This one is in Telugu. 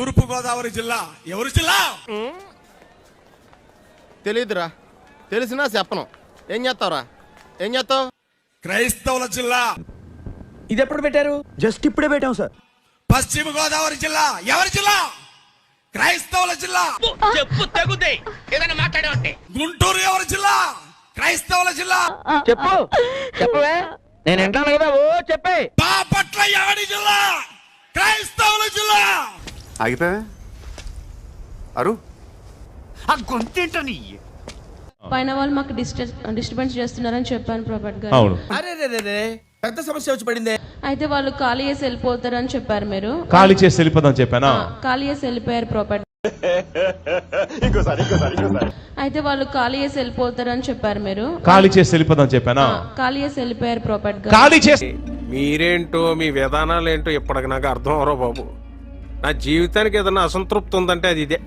తూర్పు గోదావరి జిల్లా ఎవరి జిల్లా? తెలీదురా, తెలిసినా చెప్పను. ఏం చేస్తావురా? ఏం చేస్తావు? క్రైస్తవుల జిల్లా. ఇది ఎప్పుడు పెట్టారు? జస్ట్ ఇప్పుడే పెట్టాం సార్. పశ్చిమ గోదావరి జిల్లా ఎవరి జిల్లా? క్రైస్తవుల జిల్లా. చెప్పు తగుదే ఏదైనా మాట్లాడే. గుంటూరు ఎవరి జిల్లా? క్రైస్తవుల జిల్లా. చెప్పు చెప్పవే, నేను వింటాను కదా. ఓ చెప్పే. బాపట్ల ఎవరి జిల్లా? క్రైస్తవుల జిల్లా. ఆగిపోయా అరు ఆ గొంతేంటని పైన వాళ్ళు మాకు డిస్టర్బెన్స్ చేస్తున్నారని చెప్పాను ప్రభాట్ గారు. అవును. అరే రే రే రే, పెద్ద సమస్య వచ్చి పడిందే. అయితే వాళ్ళు ఖాళీ చేసి వెళ్ళిపోతారని చెప్పారు. మీరు ఖాళీ చేసి వెళ్ళిపోదాం చెప్పానా? ఖాళీ చేసి వెళ్ళిపోయారు ప్రాపర్టీ. అయితే వాళ్ళు ఖాళీ చేసి వెళ్ళిపోతారని చెప్పారు. మీరు ఖాళీ చేసి వెళ్ళిపోదాం చెప్పానా? ఖాళీ చేసి వెళ్ళిపోయారు ప్రాపర్టీ. ఖాళీ చేసి మీరేంటో మీ విధానాలు ఏంటో ఇప్పటికి నాకు అర్థం అవరో బాబు. నా జీవితానికి ఏదైనా అసంతృప్తి ఉందంటే అది ఇదే.